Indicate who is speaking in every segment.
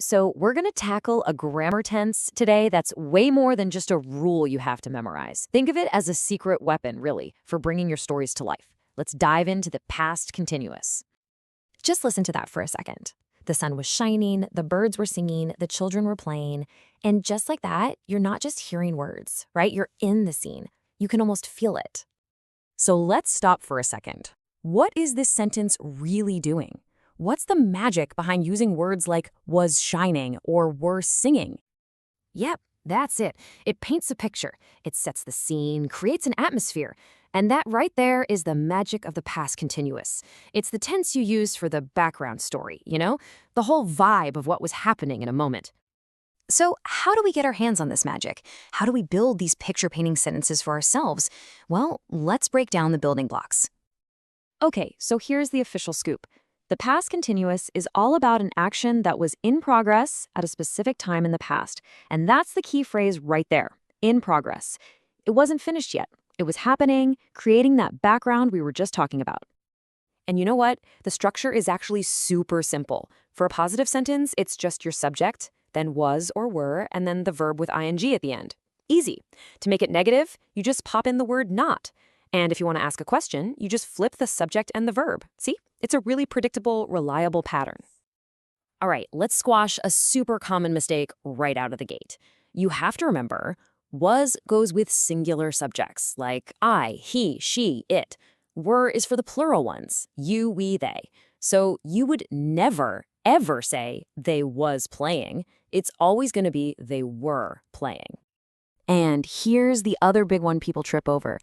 Speaker 1: So, we're going to tackle a grammar tense today that's way more than just a rule you have to memorize. Think of it as a secret weapon, really, for bringing your stories to life. Let's dive into the past continuous.
Speaker 2: Just listen to that for a second. The sun was shining, the birds were singing, the children were playing. And just like that, you're not just hearing words, right? You're in the scene. You can almost feel it.
Speaker 1: So, let's stop for a second. What is this sentence really doing? What's the magic behind using words like was shining or were singing?
Speaker 2: Yep, that's it. It paints a picture. It sets the scene, creates an atmosphere. And that right there is the magic of the past continuous. It's the tense you use for the background story, the whole vibe of what was happening in a moment. So how do we get our hands on this magic? How do we build these picture-painting sentences for ourselves? Well, let's break down the building blocks.
Speaker 1: Okay, so here's the official scoop. The past continuous is all about an action that was in progress at a specific time in the past. And that's the key phrase right there, in progress. It wasn't finished yet. It was happening, creating that background we were just talking about. And you know what? The structure is actually super simple. For a positive sentence, it's just your subject, then was or were, and then the verb with ing at the end. Easy. To make it negative, you just pop in the word not. And if you want to ask a question, you just flip the subject and the verb. See? It's a really predictable, reliable pattern. All right, let's squash a super common mistake right out of the gate. You have to remember, was goes with singular subjects like I, he, she, it. Were is for the plural ones, you, we, they. So you would never, ever say they was playing. It's always going to be they were playing. And here's the other big one people trip over.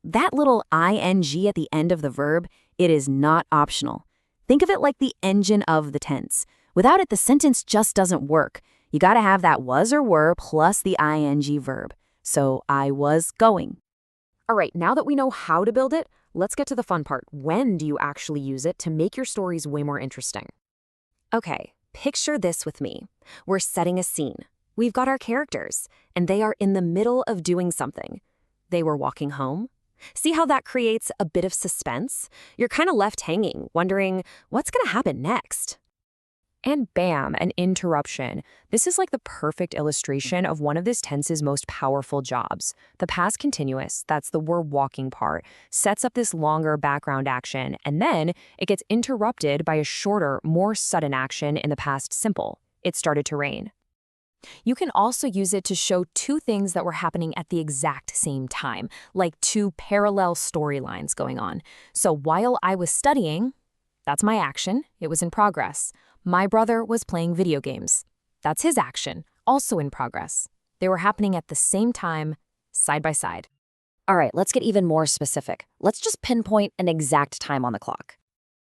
Speaker 1: That little ing at the end of the verb, it is not optional. Think of it like the engine of the tense. Without it, the sentence just doesn't work. You gotta have that was or were plus the ing verb. So I was going. All right, now that we know how to build it, let's get to the fun part. When do you actually use it to make your stories way more interesting? Okay, picture this with me. We're setting a scene. We've got our characters, and they are in the middle of doing something. They were walking home. See how that creates a bit of suspense? You're kind of left hanging, wondering, what's going to happen next? And bam, an interruption. This is like the perfect illustration of one of this tense's most powerful jobs. The past continuous, that's the we're walking part, sets up this longer background action, and then it gets interrupted by a shorter, more sudden action in the past simple. It started to rain. You can also use it to show two things that were happening at the exact same time, like two parallel storylines going on. So while I was studying, that's my action, it was in progress. My brother was playing video games. That's his action, also in progress. They were happening at the same time, side by side. All right, let's get even more specific. Let's just pinpoint an exact time on the clock.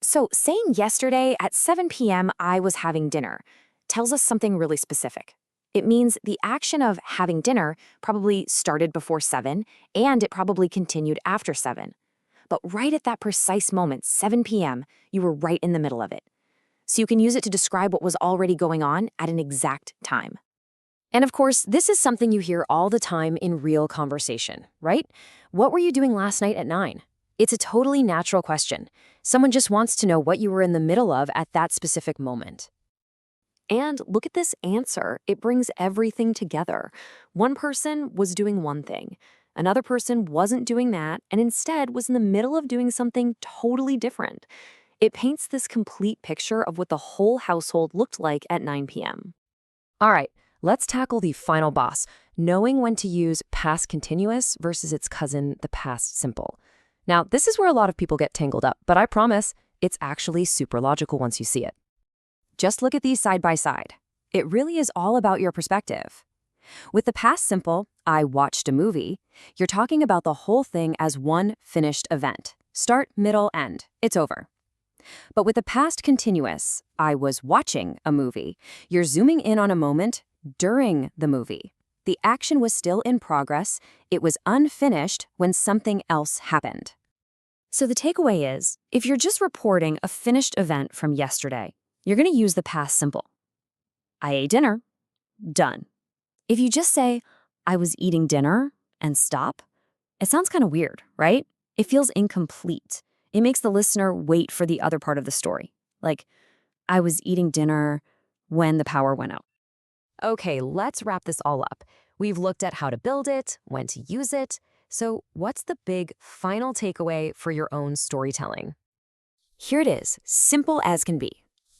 Speaker 1: So saying yesterday at 7 p.m. I was having dinner tells us something really specific. It means the action of having dinner probably started before 7, and it probably continued after 7. But right at that precise moment, 7 p.m., you were right in the middle of it. So you can use it to describe what was already going on at an exact time. And of course, this is something you hear all the time in real conversation, right? What were you doing last night at 9? It's a totally natural question. Someone just wants to know what you were in the middle of at that specific moment. And look at this answer. It brings everything together. One person was doing one thing. Another person wasn't doing that and instead was in the middle of doing something totally different. It paints this complete picture of what the whole household looked like at 9 p.m. All right, let's tackle the final boss, knowing when to use past continuous versus its cousin, the past simple. Now, this is where a lot of people get tangled up, but I promise it's actually super logical once you see it. Just look at these side by side. It really is all about your perspective. With the past simple, I watched a movie, you're talking about the whole thing as one finished event. Start, middle, end. It's over. But with the past continuous, I was watching a movie, you're zooming in on a moment during the movie. The action was still in progress. It was unfinished when something else happened. So the takeaway is, if you're just reporting a finished event from yesterday, you're going to use the past simple. I ate dinner. Done. If you just say, I was eating dinner, and stop, it sounds kind of weird, right? It feels incomplete. It makes the listener wait for the other part of the story. Like, I was eating dinner, when the power went out.
Speaker 2: Okay, let's wrap this all up. We've looked at how to build it, when to use it. So, what's the big final takeaway for your own storytelling?
Speaker 1: Here it is, simple as can be.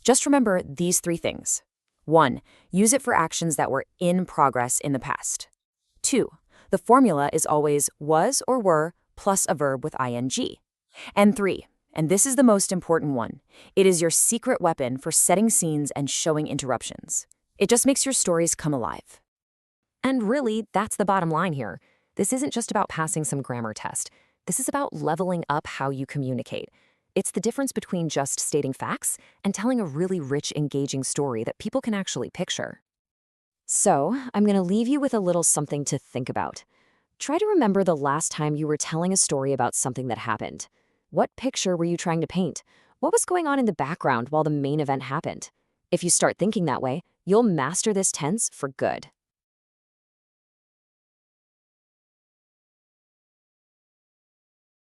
Speaker 1: Just remember these three things. 1. Use it for actions that were in progress in the past. 2. The formula is always was or were plus a verb with ing. And 3, and this is the most important one, it is your secret weapon for setting scenes and showing interruptions. It just makes your stories come alive.
Speaker 2: And really, that's the bottom line here. This isn't just about passing some grammar test. This is about leveling up how you communicate. It's the difference between just stating facts and telling a really rich, engaging story that people can actually picture. So, I'm going to leave you with a little something to think about. Try to remember the last time you were telling a story about something that happened. What picture were you trying to paint? What was going on in the background while the main event happened? If you start thinking that way, you'll master this tense for good.